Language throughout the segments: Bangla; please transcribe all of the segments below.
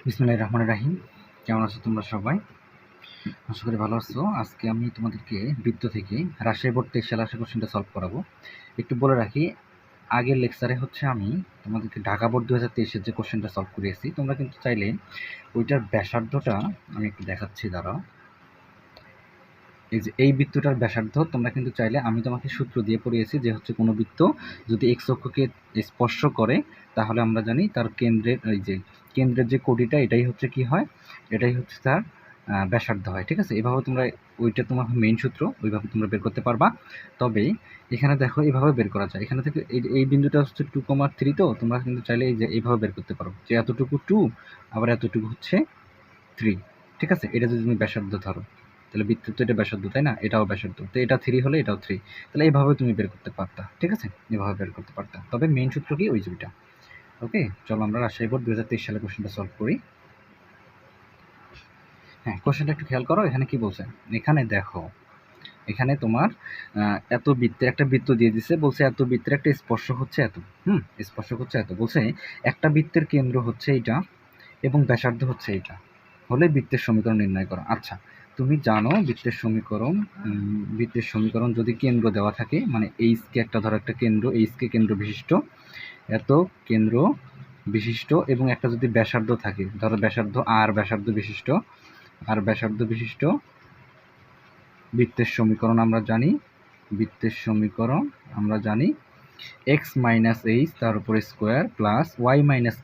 বিসমিল্লাহির রহমানির রহিম। কেমন আছো তোমরা সবাই? আশা করি ভালো আছো। আজকে আমি তোমাদেরকে বৃত্ত থেকে রাজশাহী বোর্ড 23 সালের আশা কোশ্চেনটা সলভ করাবো। একটু বলে রাখি, আগের লেকচারে আমি তোমাদেরকে ঢাকা বোর্ড 2023-এর যে কোশ্চেনটা সলভ করিয়েছি, তোমরা কিন্তু চাইলে ওইটার ব্যাসার্ধটা আমি একটু দেখাচ্ছি, দাঁড়াও। এই যে এই বৃত্তটার ব্যাসার্ধ তোমরা কিন্তু চাইলে, আমি তোমাকে সূত্র দিয়ে পড়িয়েছি যে কোনো বৃত্ত যদি এক্স অক্ষকে স্পর্শ করে তাহলে আমরা জানি তার কেন্দ্রের যে কোটিটা এটাই কি হয়, এটাই তার ব্যাসার্ধ হয়। ঠিক আছে, এভাবে তোমরা ওইটা তোমার মেইন সূত্র, ওইভাবে তোমরা বের করতে পারবা। তবে এখানে দেখো এইভাবে বের করা যায়। এখানে থেকে এই বিন্দুটা 2,3, তো তোমরা কিন্তু চাইলে এই যে এইভাবে বের করতে পারো যে এতটুকু 2, আবার এতটুকু 3। ঠিক আছে, এটা যদি তুমি ব্যাসার্ধ ধরো তাহলে বৃত্ত তো এটা ব্যাসার্ধ, তাই না? এটাও ব্যাসার্ধ, তো এটা 3 হলে এটাও 3, তাহলে এইভাবে তুমি বের করতে পারতা। ঠিক আছে, এভাবে বের করতে পারতা। তবে মেইন সূত্র কি ওই দুইটা। ওকে, চলো আমরা রাজশাহী বোর্ড 2023 সালের কোশ্চেনটা সলভ করি। হ্যাঁ, কোশ্চেনটা একটু খেয়াল করো। এখানে কি বলছে, এখানে দেখো, এখানে তোমার এত বৃত্তের একটা বৃত্ত দিয়ে দিছে, বলছে এত বৃত্তের একটা স্পর্শক হচ্ছে এত। স্পর্শক হচ্ছে এত, বলছে একটা বৃত্তের কেন্দ্র হচ্ছে এইটা এবং ব্যাসার্ধ হচ্ছে এইটা, হলে বৃত্তের সমীকরণ নির্ণয় করো। আচ্ছা, তুমি জানো বৃত্তের সমীকরণ যদি কেন্দ্র দেওয়া থাকে, মানে এইচকে একটা ধরো, একটা কেন্দ্র, এইচকে কেন্দ্র বিশিষ্ট, এত কেন্দ্র বিশিষ্ট, এবং একটা যদি ব্যাসার্ধ থাকে, ধরো ব্যাসার্ধ আর ব্যাসার্ধ বিশিষ্ট বৃত্তের সমীকরণ আমরা জানি এক্স মাইনাস এইচ তার উপরে স্কোয়ার প্লাস ওয়াই মাইনাস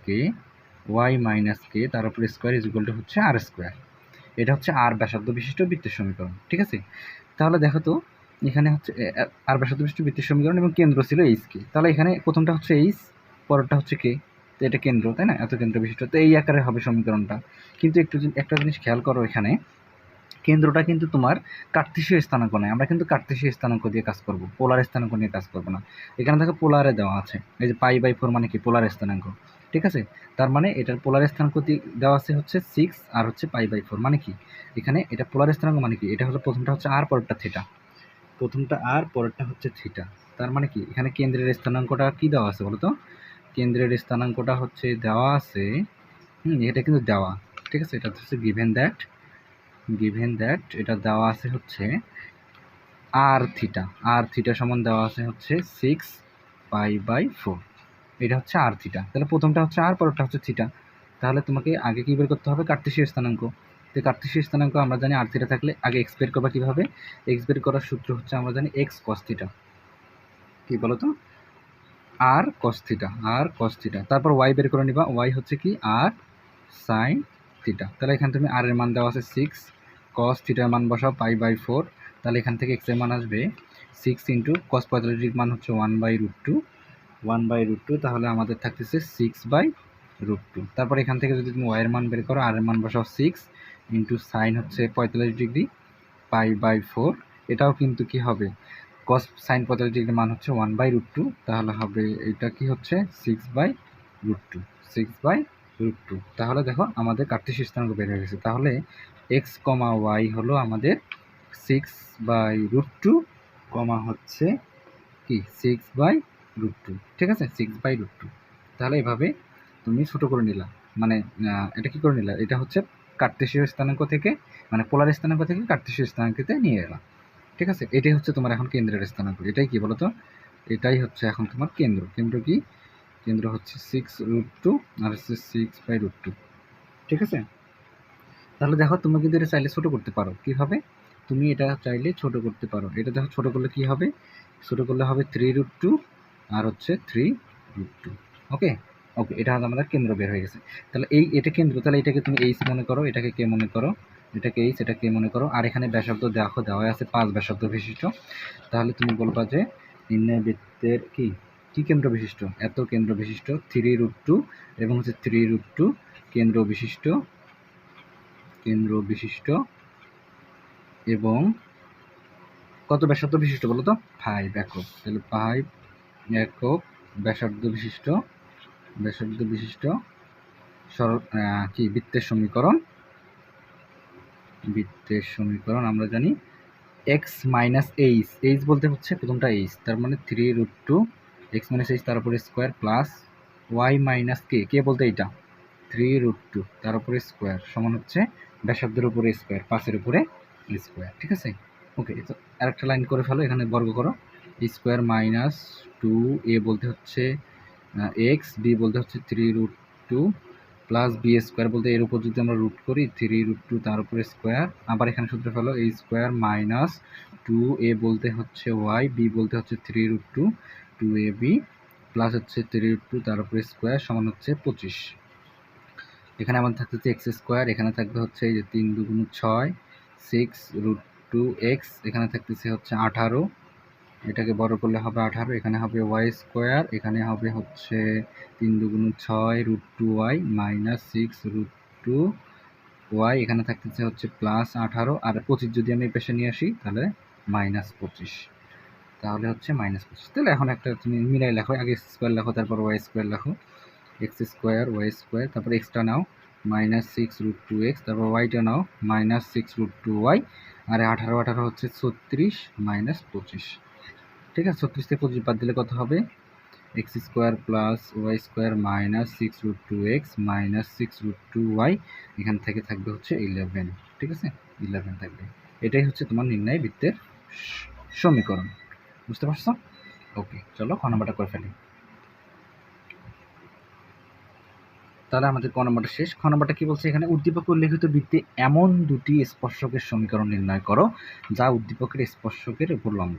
কে তার উপরে স্কোয়ার ইজ ইকুয়াল টু হচ্ছে আর স্কোয়ার। এটা হচ্ছে আর ব্যাসার্ধ বিশিষ্ট বৃত্তের সমীকরণ। ঠিক আছে, তাহলে দেখো তো, এখানে আর ব্যাসার্ধ বিশিষ্ট বৃত্তের সমীকরণ এবং কেন্দ্র ছিল এইচ কে, তাহলে এখানে প্রথমটা হচ্ছে এইচ, পরেরটা হচ্ছে কে, তো এটা কেন্দ্র, তাই না? এত কেন্দ্র বিশিষ্ট, তো এই আকারে হবে সমীকরণটা। কিন্তু একটা জিনিস খেয়াল করো, এখানে কেন্দ্রটা কিন্তু তোমার কার্তেশীয় স্থানাঙ্ক নয়। আমরা কিন্তু কার্তেশীয় স্থানাঙ্ক দিয়ে কাজ করব, পোলার স্থানাঙ্ক নিয়ে কাজ করব না। এখানে দেখো পোলারে দেওয়া আছে, এই যে π/4 মানে কি পোলার স্থানাঙ্ক। ঠিক আছে, তার মানে এটার পোলার স্থানাঙ্ক দেওয়া আছে 6 আর π/4 মানে কি, এখানে এটা পোলার স্থানাঙ্ক মানে কি, এটা হলো প্রথমটা হচ্ছে আর, পরেরটা থিটা, প্রথমটা আর, পরেরটা হচ্ছে থিটা। তার মানে কি, এখানে কেন্দ্রের স্থানাঙ্কটা কি দেওয়া আছে বলো তো? কেন্দ্রের স্থানাঙ্কটা দেওয়া আছে, এটা কিন্তু দেওয়া। ঠিক আছে, এটা হচ্ছে গিভেন দ্যাট এটা দেওয়া আছে আর থিটা সমান দেওয়া আছে 6π/4। এটা হচ্ছে আর থিটা, তাহলে প্রথমটা হচ্ছে আর, পরেরটা হচ্ছে থিটা। তাহলে তোমাকে আগে কি বের করতে হবে? কার্তেশীয় স্থানাঙ্ক। তো কার্তেশীয় স্থানাঙ্ক আমরা জানি আর থিটা থাকলে আগে এক্স বের করবা। কীভাবে এক্স বের করার সূত্র আমরা জানি এক্স কস থিটা। কি বলো তো? আর কস থিটা, তারপর ওয়াই বের করে নিবা। ওয়াই হচ্ছে কি, আর সাইন থিটা। তাহলে এখানে তুমি আর এর মান দেওয়া আছে 6, কস থিটার মান বসাও π/4, তাহলে এখান থেকে এক্স এর মান আসবে 6 ইন্টু কস 45 মান হচ্ছে 1/√2, তাহলে আমাদের থাকতেছে 6/√2। তারপর এখান থেকে যদি তুমি ওয়াই এর মান বের করো, আর এর মান বসাও 6 ইন্টু সাইন হচ্ছে 45 ডিগ্রি π/4, এটাও কিন্তু কি হবে, কস সাইন 45 ডিগ্রি মান হচ্ছে 1/√2, তাহলে হবে এটা কি হচ্ছে 6/√2। তাহলে দেখো আমাদের কার্তেশীয় স্থানাঙ্ক বের হয়ে গেছে। তাহলে এক্স কমা ওয়াই হলো আমাদের 6/√2 কমা হচ্ছে কি 6/√2। ঠিক আছে, 6/√2। তাহলে এভাবে তুমি ছোটো করে নিলা, মানে এটা কি করে নিলা, এটা হচ্ছে কার্তেশীয় স্থানাঙ্ক থেকে, মানে পোলার স্থানাঙ্ক থেকে কার্তেশীয় স্থানাঙ্কতে নিয়ে এলাম। ঠিক আছে, এটাই হচ্ছে তোমার এখন কেন্দ্রের স্থানাঙ্ক। এটাই কি বলতো, এটাই হচ্ছে এখন তোমার কেন্দ্র কি, কেন্দ্র হচ্ছে 6√2 আর হচ্ছে 6/√2। ঠিক আছে, তাহলে দেখো তুমি কিন্তু এটা চাইলে ছোটো করতে পারো। কীভাবে? তুমি এটা চাইলে ছোটো করতে পারো। এটা দেখো ছোটো করলে কি হবে, ছোটো করলে হবে 3√2 আর হচ্ছে 3√2। ওকে, এটা আমাদের কেন্দ্র বের হয়ে গেছে। তাহলে এটা কেন্দ্র, তাহলে এটাকে তুমি এইচ মনে করো, এটাকে কে মনে করো, এটাকে এইচ, এটা কে মনে করো। আর এখানে ব্যাসার্ধ দেওয়া আছে 5 ব্যাসার্ধ বিশিষ্ট। তাহলে তুমি বলবা যে নির্ণয় বৃত্তের কি কেন্দ্র বিশিষ্ট, এত কেন্দ্র বিশিষ্ট 3√2 এবং হচ্ছে 3√2 কেন্দ্র বিশিষ্ট এবং কত ব্যাসার্ধ বিশিষ্ট বলো তো? 5 একক। তাহলে 5 একক ব্যাসার্ধ বিশিষ্ট কি বৃত্তের সমীকরণ আমরা জানি এক্স মাইনাস এইচ বলতে হচ্ছে প্রথমটা এইচ, তার মানে 3√2 এক্স মাইনাস এইচ তার উপরে স্কোয়ার প্লাস ওয়াই মাইনাস কে বলতে এইটা, 3√2 তার উপরে স্কোয়ার সমান হচ্ছে ব্যাসার্ধের উপরে স্কোয়ার, 5-এর উপরে স্কোয়ার। ঠিক আছে, ওকে। তো আরেকটা লাইন করে ফেলো, এখানে বর্গ করো। স্কোয়ার মাইনাস 2a বলতে হচ্ছে এক্স, বি বলতে হচ্ছে 3√2 প্লাস বি স্কোয়ার বলতে এর উপর যদি আমরা রুট করি 3√2 তার উপরে স্কোয়ার, আবার এখানে সূত্র ফেলো a স্কোয়ার মাইনাস 2a বলতে হচ্ছে ওয়াই, বি বলতে হচ্ছে 3√2 2ab প্লাস হচ্ছে 3√2 তার উপরে স্কোয়ার সমান হচ্ছে 25। এখানে আমাদের থাকতে হচ্ছে এক্স স্কোয়ার, এখানে থাকবে হচ্ছে এই যে 3 2 6 6√2x, এখানে থাকতেছে হচ্ছে 18, এটাকে বড় করলে হবে 18, এখানে হবে ওয়াই স্কোয়ার, এখানে হবে হচ্ছে 3 2 6√2y মাইনাস 6√2y, এখানে থাকতেছে হচ্ছে প্লাস 18 আর 25 যদি আমি পেশে নিয়ে আসি তাহলে -25, তাহলে হচ্ছে -25। তাহলে এখন একটা তুমি মিলাই লেখো, আগে স্কোয়ার লেখো তারপর ওয়াই স্কোয়ার লেখো, এক্স স্কোয়ার ওয়াই স্কোয়ার, তারপর এক্সটা নাও -6√2x, তারপর ওয়াইটা নাও -6√2y, আর 18 18 হচ্ছে 36 -25। ঠিক আছে, 36 থেকে 25 বাদ দিলে কত হবে? X square plus y square -6√2x -6√2y, এখান থেকে থাকবে হচ্ছে 11। ঠিক আছে, 11 থাকবে। এটাই হচ্ছে তোমার নির্ণয় বৃত্তের সমীকরণ। বুঝতে পারছো? ওকে, চলো খ নম্বরটা করে ফেলি। তাহলে আমাদের ক নম্বরটা শেষ। খ নম্বরটা কি বলছে এখানে? উদ্দীপকে উল্লেখিত বৃত্তে এমন দুটি স্পর্শকের সমীকরণ নির্ণয় করো যা উদ্দীপকের স্পর্শকের উপর লম্ব।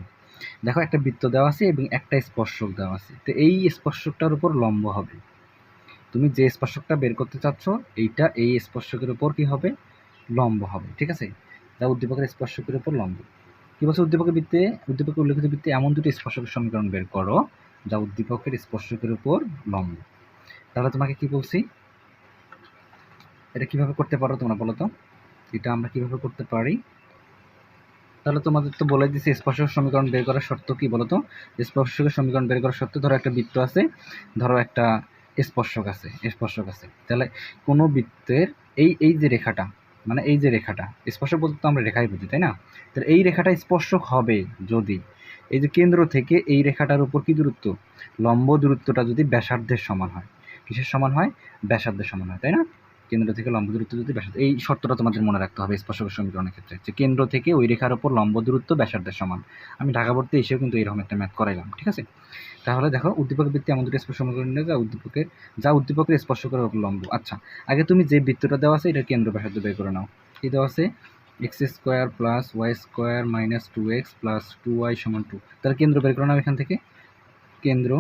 দেখো, একটা বৃত্ত দেওয়া আছে এবং একটা স্পর্শক দেওয়া আছে, তো এই স্পর্শকটার উপর লম্ব হবে। তুমি যে স্পর্শকটা বের করতে চাচ্ছ এইটা এই স্পর্শকের উপর কি হবে? লম্ব হবে। ঠিক আছে, যা উদ্দীপকের স্পর্শকের উপর লম্ব। কি বলছে? উদ্দীপকে উল্লেখিত বৃত্তে এমন দুটি স্পর্শকের সমীকরণ বের করো যা উদ্দীপকের স্পর্শকের উপর লম্ব। তাহলে তোমাকে কি বলছি, এটা কিভাবে করতে পারো তোমরা বলো তো? এটা আমরা কিভাবে করতে পারি? তাহলে তোমাদের তো বলে দিচ্ছি স্পর্শক সমীকরণ বের করার শর্ত কি বলো তো? স্পর্শকের সমীকরণ বের করার শর্ত, ধরো একটা বৃত্ত আছে, ধরো একটা স্পর্শক আছে, তাহলে কোনো বৃত্তের এই এই যে রেখাটা, মানে এই যে রেখাটা, স্পর্শক বলতে তো আমরা রেখাই বুঝি, তাই না? তাহলে এই রেখাটা স্পর্শক হবে যদি এই যে কেন্দ্র থেকে এই রেখাটার উপর কি দূরত্ব? লম্ব দূরত্বটা যদি ব্যাসার্ধের সমান হয়। কিসের সমান হয়? ব্যাসার্ধের সমান হয়, তাই না? কেন্দ্র থেকে লম্ব দূরত্ব যদি ব্যাসার্ধ, এই শর্তটা তোমাদের মনে রাখতে হবে স্পর্শকের সমীকরণের ক্ষেত্রে, যে কেন্দ্র থেকে ওই রেখার উপর লম্ব দূরত্ব ব্যাসার্ধের সমান। আমি ঢাকা পড়তে এসেও কিন্তু এরকম একটা ম্যাথ করাইলাম। ঠিক আছে, তাহলে দেখো উদ্দীপকের বৃত্তে এমন দুটো স্পর্শ সমীকরণ যা উদ্দীপকের স্পর্শকের উপর লম্ব। আচ্ছা, আগে তুমি যে বৃত্তটা দেওয়া আছে এটা কেন্দ্র ব্যাসার্ধ বের করে নাও। কি দেওয়া আছে? X square plus y square minus 2x plus 2y সমান 2। তাহলে কেন্দ্র বের করে নাও এখান থেকে। কেন্দ্র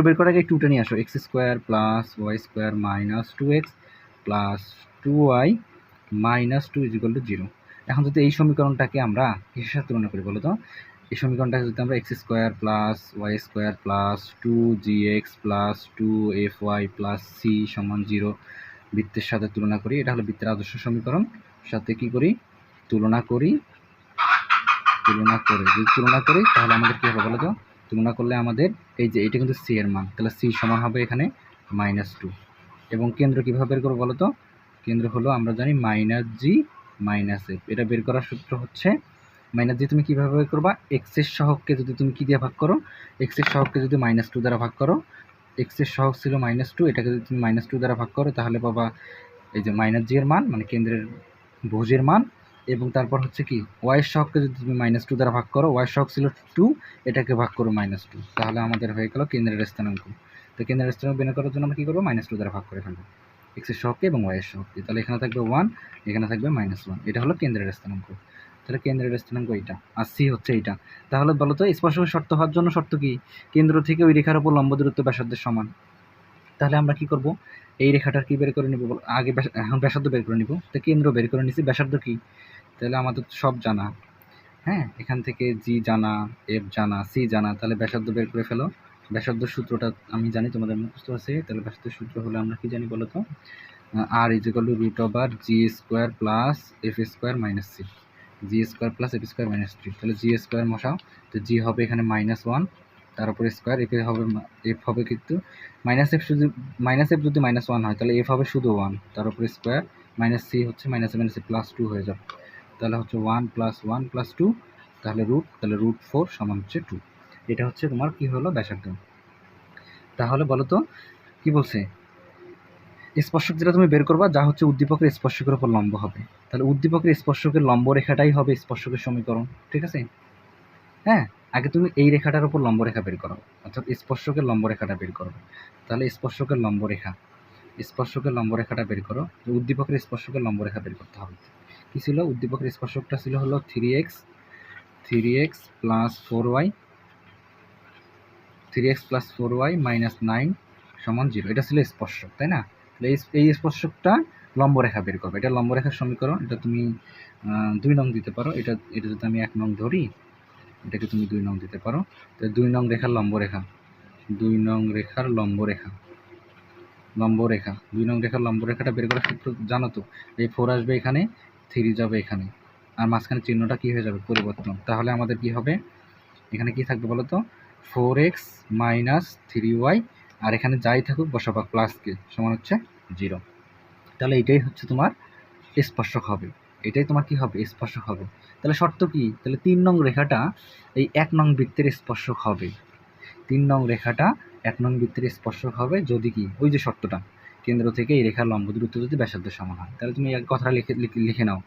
বের করার আগে 2টা নিয়ে আসো। X square plus y square minus 2x plus 2y minus 2 = 0। এখন যদি এই সমীকরণটাকে আমরা কিসের সাথে তুলনা করি বলো তো? এই সমীকরণটাকে যদি আমরা x square plus y square plus 2gx plus 2fy plus c সমান 0 বৃত্তের সাথে তুলনা করি, এটা হলো বৃত্তের আদর্শ সমীকরণ। সাথে কি করি? তুলনা করি। যদি তুলনা করি তাহলে আমাদের কী হবে বলো তো? তুলনা করলে আমাদের এই যে এটা কিন্তু সি এর মান, তাহলে সি সমান হবে এখানে -2। এবং কেন্দ্র কীভাবে বের করবো বলো তো? কেন্দ্র হলো আমরা জানি -g -f। এটা বের করার সূত্র হচ্ছে -g তুমি কীভাবে বের করবা? এক্সের সহগকে যদি তুমি কী দিয়ে ভাগ করো? এক্সের সহগকে যদি -2 দ্বারা ভাগ করো, এক্সের সহগ ছিল -2, এটাকে যদি তুমি -2 দ্বারা ভাগ করো তাহলে পাবা এই যে -g এর মান, মানে কেন্দ্রের ভুজের মান। এবং তারপর হচ্ছে কি, ওয়াই সহগকে যদি তুমি -2 দ্বারা ভাগ করো, ওয়াই সহগ ছিল 2, এটাকে ভাগ করো -2, তাহলে আমাদের হয়ে গেল কেন্দ্রের স্থানাঙ্ক। তো কেন্দ্রের স্থানাঙ্ক বের করার জন্য আমরা কী করবো? -2 দ্বারা ভাগ করে ফেলবো এক্সের সহগকে এবং ওয়াইয়ের সহগকে। তাহলে এখানে থাকবে 1, এখানে থাকবে -1। এটা হলো কেন্দ্রের স্থানাঙ্ক। তাহলে কেন্দ্রের স্থানাঙ্ক এইটা, আর সি হচ্ছে এইটা। তাহলে বলো তো স্পর্শকের শর্ত হওয়ার জন্য শর্ত কি? কেন্দ্র থেকে ওই রেখার উপর লম্ব দূরত্ব ব্যাসার্ধের সমান। তাহলে আমরা কি করব? এই রেখাটার কি বের করে নেব? আগে এখন ব্যাসার্ধ বের করে নিব। তো কেন্দ্র বের করে নিছি, ব্যাসার্ধ কি? তাহলে আমাদের সব জানা, হ্যাঁ, এখান থেকে জি জানা, এফ জানা, সি জানা, তাহলে ব্যাসার্ধ বের করে ফেলো। ব্যাসার্ধ সূত্রটা আমি জানি, তোমাদের মুখস্থ আছে। তাহলে ব্যাসার্ধ সূত্র হলো আমরা কি জানি বলো তো? আর √g² plus f square minus c, g² plus f square minus 3। তাহলে g² মশাও, তো জি হবে এখানে -1, তার উপরে স্কোয়ার, এফ হবে কিন্তু -f, শুধু -f যদি -1 হয় তাহলে এফ হবে শুধু 1, তার উপরে স্কোয়ার, মাইনাস সি হচ্ছে -7 প্লাস 2 হয়ে যাবে। তাহলে হচ্ছে 1 + 1 + 2, তাহলে √4 সমান হচ্ছে 2। এটা হচ্ছে তোমার কি হলো? ব্যাসার্ধ। তাহলে বলো তো কি বলছে? স্পর্শক যেটা তুমি বের করবা যা হচ্ছে উদ্দীপকের স্পর্শকের উপর লম্ব হবে, তাহলে উদ্দীপকের স্পর্শকের লম্ব রেখাটাই হবে স্পর্শকের সমীকরণ। ঠিক আছে? হ্যাঁ, আগে তুমি এই রেখাটার উপর লম্ব রেখা বের করো, অর্থাৎ স্পর্শকের লম্ব রেখাটা বের করো। তাহলে স্পর্শকের লম্ব রেখাটা বের করো। উদ্দীপকের স্পর্শকের লম্ব রেখা বের করতে হবে। কি ছিল? উদ্দীপকের স্পর্শকটা ছিল হলো 3x প্লাস 4y মাইনাস 9 সমান 0। এটা ছিল স্পর্শক, তাই না? তাহলে এই স্পর্শকটা লম্ব রেখা বের করবে। এটা লম্ব রেখার সমীকরণ। এটা তুমি 2 নং দিতে পারো। এটা যদি আমি 1 নং ধরি, এটাকে তুমি 2 নং দিতে পারো। তো 2 নং রেখার লম্ব রেখা, 2 নং রেখার লম্ব রেখাটা বের করার সূত্র জানো তো? এই 4 আসবে এখানে, 3 যাবে এখানে, আর মাঝখানে চিহ্নটা কি হয়ে যাবে? পরিবর্তন। তাহলে আমাদের কি হবে? এখানে কি থাকবে বলো তো? 4x মাইনাস 3y, আর এখানে যাই থাকুক বসাবা প্লাস কে সমান হচ্ছে 0। তাহলে এটাই হচ্ছে তোমার স্পর্শক হবে। এটাই তোমার কি হবে? স্পর্শক হবে। তাহলে শর্ত কি? তাহলে 3 নং রেখাটা এই 1 নং বৃত্তের স্পর্শক হবে। 3 নং রেখাটা 1 নং বৃত্তের স্পর্শক হবে যদি কি? ওই যে শর্তটা, কেন্দ্র থেকে এই রেখার লম্ব দূরত্ব যদি ব্যাসার্ধের সমান হয়। তাহলে তুমি এক কথাটা লিখে নাও।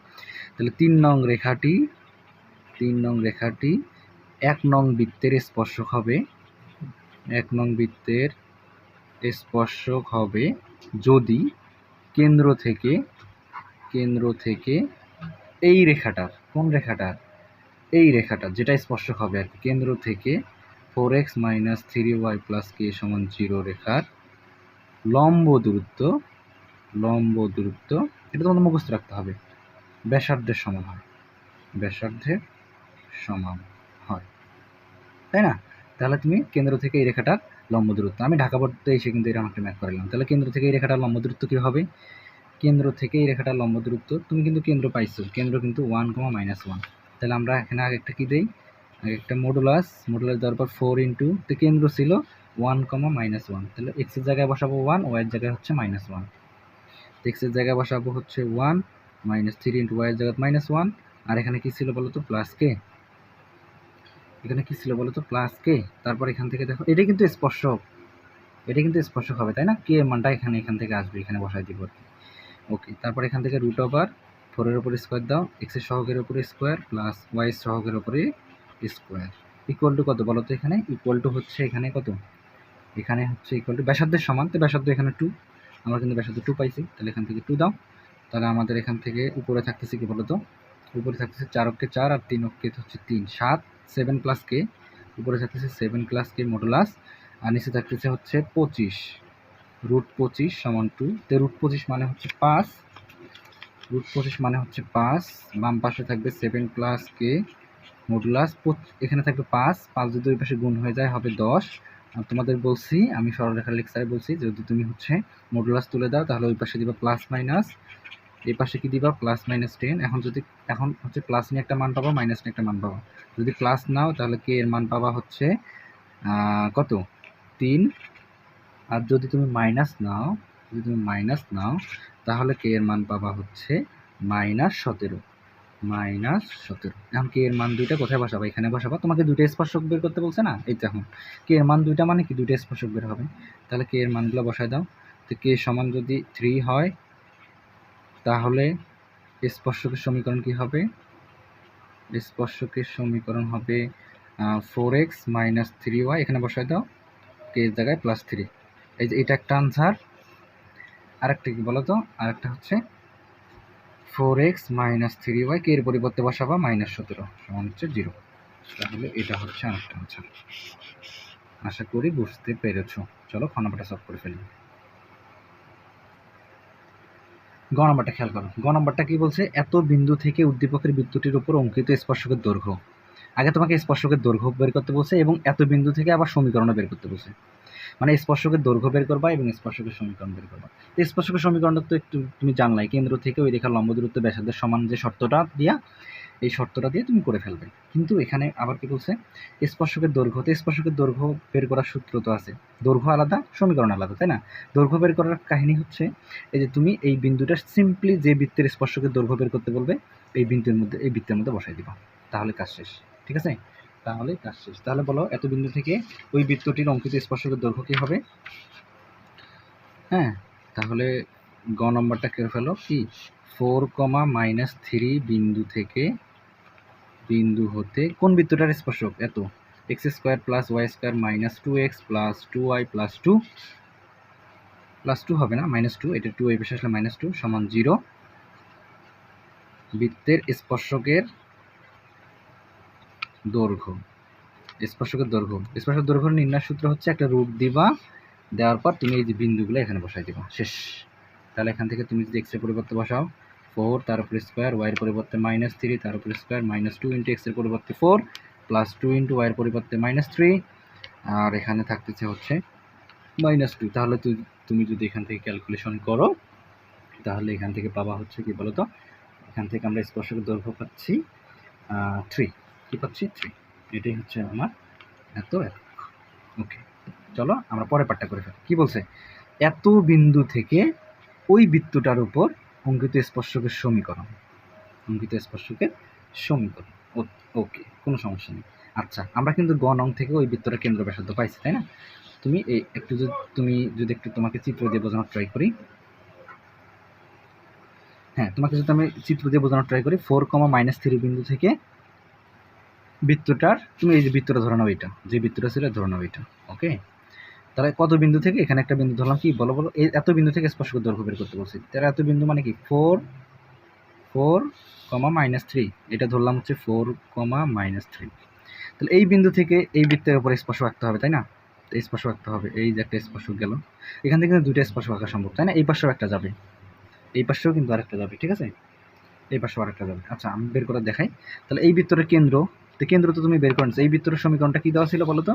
তাহলে 3 নং রেখাটি 1 নং বৃত্তের স্পর্শক হবে, 1 নং বৃত্তের স্পর্শক হবে যদি কেন্দ্র থেকে এই রেখাটার, কোন রেখাটার? এই রেখাটা যেটা স্পর্শক হবে আর কি, কেন্দ্র থেকে 4x minus 3y plus k সমান 0 রেখার লম্ব দূরত্ব, এটা তোমাদের মুখস্থ রাখতে হবে, ব্যাসার্ধের সমান হয়, তাই না? তাহলে তুমি কেন্দ্র থেকে এই রেখাটার লম্ব দূরত্ব, আমি ঢাকা পড়তে এসে কিন্তু এরকম একটা ম্যাথ করলাম। তাহলে কেন্দ্র থেকে এই রেখাটার লম্ব দূরত্ব কী হবে? কেন্দ্র থেকে এই রেখাটার লম্ব দূরত্ব, তুমি কিন্তু কেন্দ্র পাইছো, কেন্দ্র কিন্তু 1, -1। তাহলে আমরা এখানে আগে একটা কী দেই? আগে একটা মডুলাস দেওয়ার পর 4 ইন্টু, তো কেন্দ্র ছিল 1, -1। তাহলে এক্সের জায়গায় বসাবো 1, ওয়াইয়ের জায়গায় হচ্ছে -1। এক্সের জায়গায় বসাবো হচ্ছে 1 -3 ইন্টু ওয়াইয়ের জায়গায় -1, আর এখানে কি ছিল বলো তো? প্লাস কে। এখানে কি ছিল বলো তো? প্লাস কে। তারপর এখান থেকে দেখো, এটা কিন্তু স্পর্শক হবে, তাই না? কে মানটা এখান থেকে আসবে, এখানে বসাই দিব আর কি। ওকে, তারপর এখান থেকে রুট ওভার 4-এর উপরে স্কোয়ার দাও, এক্সের সহগের উপরে স্কোয়ার প্লাস ওয়াই সহগের উপরে স্কোয়ার ইকুয়াল টু কত বলো তো? এখানে ইকুয়াল টু হচ্ছে এখানে কত? এখানে হচ্ছে ইকুয়াল টু ব্যাসার্ধের সমান, তো ব্যাসার্ধ এখানে 2, আমরা কিন্তু ব্যাসার্ধ 2 পাইছি, তাহলে এখান থেকে 2 দাও। তাহলে আমাদের এখান থেকে উপরে থাকতেছে কি বলো তো? উপরে থাকতেছে 4 অক্ষে 4 আর 3 অক্ষে হচ্ছে 3, 7, 7 প্লাস কে, উপরে থাকতেছে 7 প্লাস কে মডুলাস, আর নিচে থাকতেছে হচ্ছে 25, রুট 25 সমান 2। তো রুট 25 মানে হচ্ছে 5, বাম পাশে থাকবে 7 প্লাস কে মডুলাস, এখানে থাকবে 5 যদি ওই পাশে গুণ হয়ে যায় হবে 10। আর তোমাদের বলছি, আমি সরলরেখার লেকচারে বলছি, যদি তুমি হচ্ছে মডুলাস তুলে দাও তাহলে ওই পাশে দিবা প্লাস মাইনাস, এই পাশে কি দিবা? প্লাস -10। এখন হচ্ছে প্লাস নিয়ে একটা মান পাবা, মাইনাস নিয়ে একটা মান পাবা। যদি প্লাস নাও তাহলে কে এর মান পাবা হচ্ছে কত? 3। আর যদি তুমি মাইনাস নাও তাহলে কে এর মান পাবা হচ্ছে -17। এখন কে এর মান দুইটা কোথায় বসাবা? এখানে বসাবা। তোমাকে দুইটা স্পর্শক বের করতে বলছে না? এই দেখো, কে এর মান দুইটা মানে কি? দুইটা স্পর্শক বের হবে। তাহলে কে এর মানগুলো বসায় দাও। তো কে সমান যদি 3 হয় তাহলে স্পর্শকের সমীকরণ কি হবে? স্পর্শকের সমীকরণ হবে 4x মাইনাস 3y, এখানে বসায় দাও, কে এর জায়গায় +3। এই যে এটা একটা আনসার। আরেকটা কি বলো তো? আরেকটা হচ্ছে 4x মাইনাস 3y, কে এর পরিবর্তে বসাবা -17 সমান হচ্ছে 0। তাহলে এটা হচ্ছে আরেকটা আনসার। আশা করি বুঝতে পেরেছো। চলো খ নাম্বারটা সলভ করে ফেলি। গ নাম্বারটা খেয়াল করো। গ নাম্বারটা কি বলছে? এত বিন্দু থেকে উদ্দীপকের বৃত্তটির উপর অঙ্কিত স্পর্শকের দৈর্ঘ্য। আগে তোমাকে স্পর্শকের দৈর্ঘ্য বের করতে বলছে এবং এত বিন্দু থেকে আবার সমীকরণও বের করতে বলছে। মানে স্পর্শকের দৈর্ঘ্য বের করবা এবং স্পর্শকের সমীকরণ বের করবা। স্পর্শকের সমীকরণটা তো একটু তুমি জানলাই, কেন্দ্র থেকে ওই রেখার লম্ব দূরত্ব ব্যাসার্ধের সমান, যে শর্তটা দিয়ে তুমি করে ফেলবে। কিন্তু এখানে আবার কি বলছে? স্পর্শকের দৈর্ঘ্য। তো স্পর্শকের দৈর্ঘ্য বের করার সূত্র তো আছে, দৈর্ঘ্য আলাদা সমীকরণ আলাদা, তাই না? দৈর্ঘ্য বের করার কাহিনী হচ্ছে এই যে তুমি এই বিন্দুটা সিম্পলি যে বৃত্তের স্পর্শকের দৈর্ঘ্য বের করতে বলবে এই বৃত্তের মধ্যে বসাই দিবা, তাহলে কাজ শেষ। ঠিক আছে? তাহলে বলো, এত বিন্দু থেকে ওই বৃত্তটির অঙ্কিত স্পর্শকের দৈর্ঘ্য কী হবে? হ্যাঁ, তাহলে গ নম্বরটা করে ফেলো কি 4, বিন্দু হতে কোন বৃত্তটার স্পর্শক এত x² + y² - 2x + 2y + 2 +2 হবে না -2, এটা 2 এই পাশে আসলে -2 সমান 0। বৃত্তের স্পর্শকের দৈর্ঘ্য স্পর্শকের দৈর্ঘ্য নির্ণয় সূত্র হচ্ছে একটা রুট দিবা, দেওয়ার পর তুমি এই যে বিন্দুগুলো এখানে বসাই দিবা, শেষ। তাহলে এখান থেকে তুমি যদি x এর পরিবর্তে বসাও 4 তার উপর স্কোয়ার, y এর পরিবর্তে -3 তার উপর স্কোয়ার, -2 × x এর পরিবর্তে 4 +2 × y এর পরিবর্তে -3, আর এখানে থাকতেছে হচ্ছে -2। তাহলে তুমি যদি এখান থেকে ক্যালকুলেশন করো তাহলে এখান থেকে পাবা হচ্ছে কি বলতো, এখান থেকে আমরা স্পর্শকের দৈর্ঘ্য পাচ্ছি 3। কি পাচ্ছি 3, এটাই হচ্ছে আমার এত একক। ওকে, চলো আমরা পরের পার্টটা করে ফেলি। কি বলছে, এত বিন্দু থেকে ওই বৃত্তটার উপর অঙ্কিত স্পর্শকের সমীকরণ। ওকে, কোনো সমস্যা নেই। আচ্ছা, আমরা কিন্তু গ নং থেকে ওই বৃত্তটার কেন্দ্র ব্যাসার্ধ পাইছি, তাই না? তুমি তোমাকে চিত্র দিয়ে বোঝানোর ট্রাই করি। হ্যাঁ, তোমাকে যদি আমি চিত্র দিয়ে বোঝানোর ট্রাই করি 4, বিন্দু থেকে বৃত্তটার, তুমি এই যে বৃত্তটা ধরে নাও, এটা যে বৃত্তটা ছিল ধরে নাও এটা। ওকে, তাহলে কত বিন্দু থেকে, এখানে একটা বিন্দু ধরলাম, কি বলো এই এত বিন্দু থেকে স্পর্শকের দৈর্ঘ্য বের করতে বলছি। তাহলে এত বিন্দু মানে কি 4, -3, এটা ধরলাম হচ্ছে 4, -3। তাহলে এই বিন্দু থেকে এই বৃত্তের উপর স্পর্শক আঁকতে হবে, তাই না? স্পর্শক আঁকতে হবে, এই যে একটা স্পর্শক গেল, এখান থেকে কিন্তু দুইটা স্পর্শক আঁকা সম্ভব, তাই না? এই পাশেও একটা যাবে, এই পাশেও কিন্তু আরেকটা যাবে, ঠিক আছে? এই পাশেও আরেকটা যাবে। আচ্ছা, আমি বের করে দেখাই। তাহলে এই বৃত্তের কেন্দ্র তো তুমি বের করে নিচ্ছ। এই বৃত্তের সমীকরণটা কি দেওয়া ছিল বলো তো,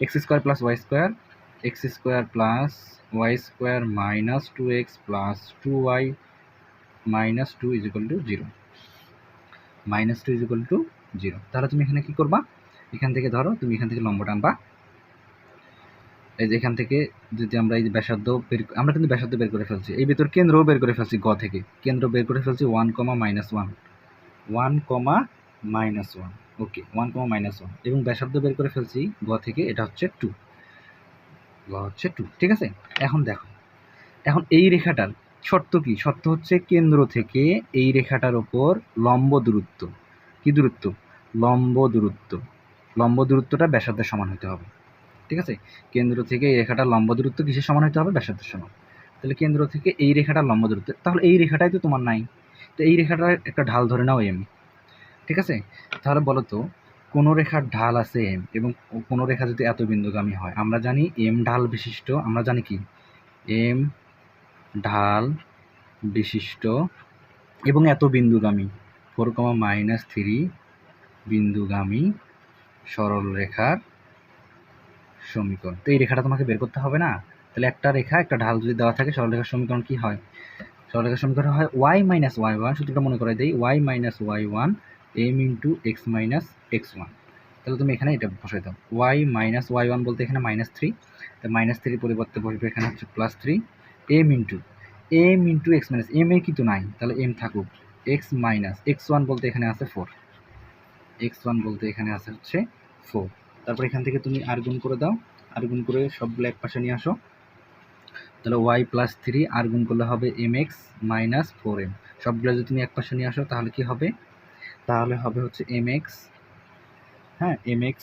x² + y² - 2x + 2y - 2 = 0। -2 = 0। তাহলে তুমি এখানে কি করবা, এখান থেকে ধরো, তুমি এখান থেকে লম্ব টানবা, এই যে এখান থেকে যদি আমরা এই যে ব্যাসার্ধ আমরা কিন্তু ব্যাসার্ধ বের করে ফেলছি, এই ভিতর কেন্দ্রও বের করে ফেলছি, গ থেকে কেন্দ্র বের করে ফেলছি 1, -1 ওকে 1, এবং ব্যাসার্ধ বের করে ফেলছি গ থেকে, এটা হচ্ছে 2, ঠিক আছে? এখন দেখো, এখন এই রেখাটার শর্ত কি? শর্ত হচ্ছে কেন্দ্র থেকে এই রেখাটার ওপর লম্ব দূরত্ব, কি দূরত্ব? লম্ব দূরত্বটা ব্যাসার্ধের সমান হতে হবে, ঠিক আছে? কেন্দ্র থেকে এই রেখাটার লম্ব দূরত্ব কিসের সমান হতে হবে? ব্যাসার্ধের সমান। তাহলে কেন্দ্র থেকে এই রেখাটার লম্ব দূরত্ব, তাহলে এই রেখাটাই তো তোমার নাই, তো এই রেখাটার একটা ঢাল ধরে নাও এম, ঠিক আছে? তাহলে বলো তো, কোনো রেখার ঢাল আছে এম, এবং কোনো রেখা যদি এত বিন্দুগামী হয়, আমরা জানি এম ঢাল বিশিষ্ট, আমরা জানি কি এম ঢাল বিশিষ্ট এবং এত বিন্দুগামী 4, -3 বিন্দুগামী সরল রেখার সমীকরণ। তো এই রেখাটা তোমাকে বের করতে হবে না? তাহলে একটা রেখা একটা ঢাল যদি দেওয়া থাকে, সরলরেখার সমীকরণ কি হয়? সরলরেখার সমীকরণ হয় y - y1, সূত্রটা মনে করাই দেই, y - y1 m × x - x1। তাহলে তুমি এখানে এটা বসাই দাও, y - y1 বলতে এখানে -3, তো -3 পরিবর্তে বসবে এখানে হচ্ছে +3, m × x - m এ কিন্তু নাই, তাহলে m থাকুক, x - x1 বলতে এখানে আছে 4, x1 বলতে এখানে আছে হচ্ছে 4। তারপর এখান থেকে তুমি আর গুণ করে দাও, আর গুণ করে সবগুলো এক পাশে নিয়ে আসো। তাহলে y + 3 আর গুণ করলে হবে mx - 4m। সবগুলো যদি তুমি এক পাশে নিয়ে আসো তাহলে কি হবে? তাহলে হবে হচ্ছে mx, হ্যাঁ mx,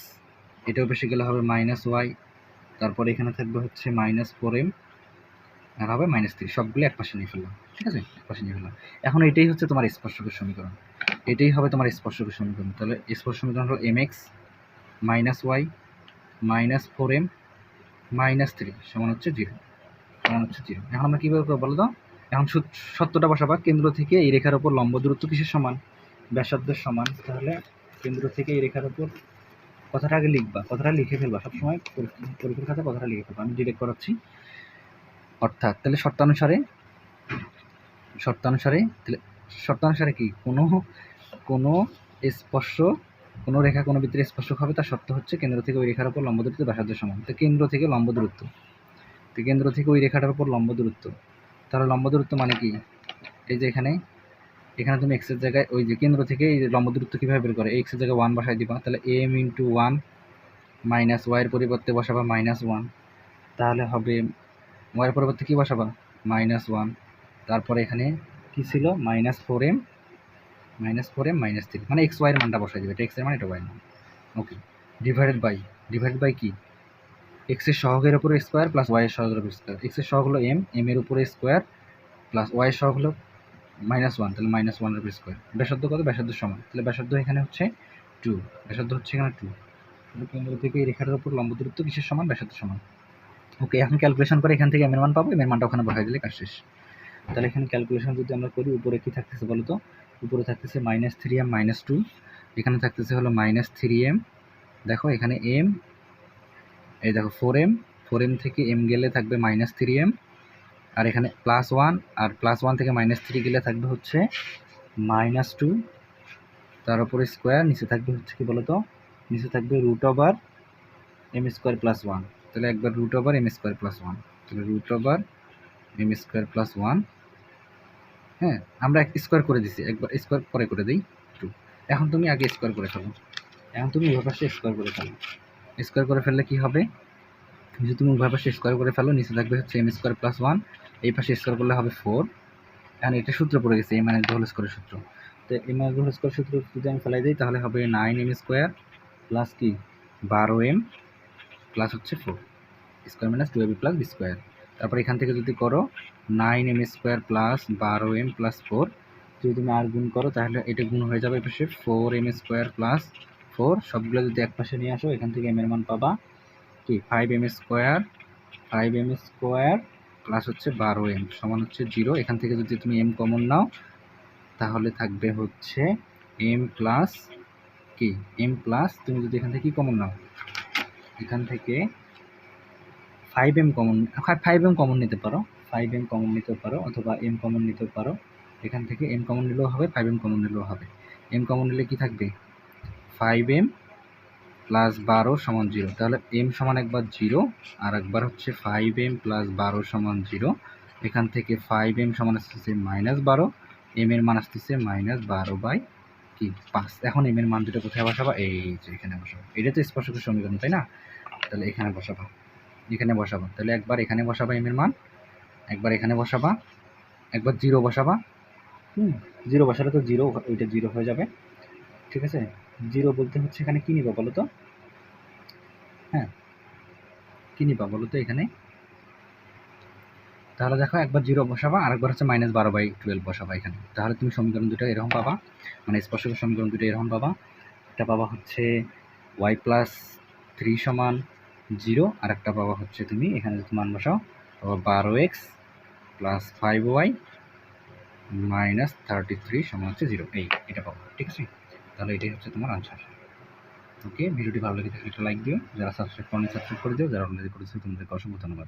এটাও বেশি গেলে হবে -y, তারপর এখানে থাকবে হচ্ছে -4m, আর হবে -3। সবগুলো এক পাশে নিয়ে ফেললাম, ঠিক আছে? এক পাশে নিয়ে ফেললাম। এখন এটাই হচ্ছে তোমার স্পর্শকের সমীকরণ, এটাই হবে তোমার স্পর্শকের সমীকরণ। তাহলে স্পর্শক সমীকরণ হলো mx - y - 4m - 3 সমান হচ্ছে 0। এখন আমরা কীভাবে করবো বলো তো? এখন সত্যটা বসাবা, কেন্দ্র থেকে এই রেখার উপর লম্ব দূরত্ব কিসের সমান? ব্যাসার্ধের সমান। তাহলে কেন্দ্র থেকে এই রেখার উপর, কথাটা আগে লিখবা, কথাটা লিখে ফেলবা সবসময়, পরীক্ষার খাতায় কথাটা লিখে ফেলবা, আমি ডিরেক্ট করাচ্ছি। অর্থাৎ তাহলে শর্তানুসারে কি কোনো স্পর্শ, কোনো রেখা কোনো বৃত্তের স্পর্শক হবে, তার শর্ত হচ্ছে কেন্দ্র থেকে ওই রেখার উপর লম্ব দূরত্ব ব্যাসার্ধের সমান। তো কেন্দ্র থেকে লম্ব দূরত্ব, তো কেন্দ্র থেকে ওই রেখাটার উপর লম্ব দূরত্ব, তাহলে লম্ব দূরত্ব মানে কি? এই যে এখানে তুমি এক্সের জায়গায়, ওই যে কেন্দ্র থেকে এই লম্ব দূরত্ব কীভাবে বের করে, এক্সের জায়গায় 1 বসাই দিবা, তাহলে m × 1 - y এর পরিবর্তে বসাবা -1, তাহলে হবে y এর পরিবর্তে কী বসাবা? -1, তারপরে এখানে কি ছিল -4m -4m -3, মানে এক্স ওয়াইয়ের মানটা বসাই দেবে, এটা এক্স এর মান, এটা ওয়াই এর মান। ওকে, ডিভাইডেড বাই কি, এক্স এর সহগের উপরে স্কোয়ার প্লাস ওয়াই এর সহগের উপর স্কোয়ার। এক্স এর সহগ হলো এম এর উপরে স্কোয়ার প্লাস ওয়াই এর সহগ হলো -1, তাহলে -1 এর উপর স্কোয়ার। ব্যাসার্ধ কত, ব্যাসার্ধ সমান, তাহলে ব্যাসার্ধ এখানে হচ্ছে 2, ব্যাসার্ধ হচ্ছে এখানে 2। তাহলে কেন্দ্র থেকে এই রেখাটার উপর লম্ব দূরত্ব কিসের সমান, ব্যাসার্ধ সমান। ওকে, এখন ক্যালকুলেশন করে এখান থেকে এম এর মান পাবো, এম এর মানটা ওখানে বসাই দিলে কাজ শেষ। তাহলে এখানে ক্যালকুলেশন যদি আমরা করি, উপরে কি থাকতেছে বলো তো, উপরে থাকতেছে -3m -2, এখানে থাকতেছে হলো -3m, দেখো এখানে m, এই দেখো 4m থেকে m গেলে থাকবে -3m, আর এখানে +1, আর +1 থেকে -3 গেলে থাকবে হচ্ছে -2, তার উপরে স্কোয়ার, নিচে থাকবে হচ্ছে কি বলতো, নিচে থাকবে √m² + 1, তাহলে একবার √m² + 1, তাহলে √m² + 1। হ্যাঁ, আমরা স্কোয়ার করে দিছি, একবার স্কোয়ার পরে করে দিই 2। এখন তুমি আগে স্কোয়ার করে ফেলো, এখন তুমি উভয় পাশে স্কোয়ার করে ফেলো। স্কোয়ার করে ফেললে কি হবে, যদি তুমি উভয় পাশে স্কোয়ার করে ফেলো, নিচে থাকবে হচ্ছে m² + 1, এই পাশে স্কোয়ার করলে হবে 4। এখন এটা সূত্র পড়ে গেছে, m - হোল স্কোয়ারের সূত্র। তো m - হোল স্কোয়ার সূত্র যদি আমি ফেলাই দিই, তাহলে হবে 9m² প্লাস কি 12m প্লাস হচ্ছে 4, square minus 2ab plus b square. তারপর এখান থেকে যদি করো 9m² প্লাস 12m প্লাস 4, যদি তুমি আর গুণ করো তাহলে এটা গুণ হয়ে যাবে এপাশে 4m² প্লাস 4, সবগুলো যদি এক পাশে নিয়ে আসো, এখান থেকে m এর মান পাবা কি 5m² প্লাস হচ্ছে 12m সমান হচ্ছে 0। এখান থেকে যদি তুমি m কমন নাও, তাহলে থাকবে হচ্ছে m প্লাস কি, m প্লাস, তুমি যদি এখান থেকে কি কমন নাও, এখান থেকে 5m কমন নিতে পারো, 5m কমন নিতে পারো, অথবা m কমন নিতে পারো। এখান থেকে m কমন নিলেও হবে, 5m কমন নিলেও হবে। m কমন নিলে কি থাকবে 5m প্লাস 12 সমান 0, তাহলে m সমান একবার 0, আর একবার হচ্ছে 5m প্লাস 12 সমান 0। এখান থেকে 5m সমান আসতেছে -12, m এর মান আসতেছে -12/5। এখন m এর মান দুটো কোথায় বসাবা, এই যে এখানে বসাবো, এটা তো স্পর্শকের সমীকরণ তাই না, তাহলে এখানে বসাবা, এখানে বসাবো, তাহলে একবার এখানে বসাবা m এর মান, একবার এখানে বসাবা, একবার 0 বসাবা। 0 বসালে তো 0, ওইটা 0 হয়ে যাবে, ঠিক আছে। 0 বলতে হচ্ছে এখানে কি নিবা বলো তো, হ্যাঁ কি নিবা বলো তো এখানে, তাহলে দেখো একবার 0 বসাবা, আর একবার হচ্ছে -12/12 বসাবা এখানে, তাহলে তুমি সমীকরণ দুটো এরকম পাবা, মানে স্পর্শকের সমীকরণ দুটো এরকম পাবা। একটা পাবা হচ্ছে y + 3 সমান 0, আর একটা পাবা হচ্ছে তুমি এখানে যদি মান বসাও, পাবা 12x প্লাস 5y মাইনাস 33 সমান হচ্ছে 0, এটা পাবো, ঠিক আছে। তাহলে এটাই হচ্ছে তোমার আনসার। ওকে, ভিডিওটি ভালো লেগে থাকলে একটা লাইক দিও, যারা সাবস্ক্রাইব করেনি সাবস্ক্রাইব করে দিও, যারা অলরেডি করেছে তোমাদেরকে অসংখ্য ধন্যবাদ।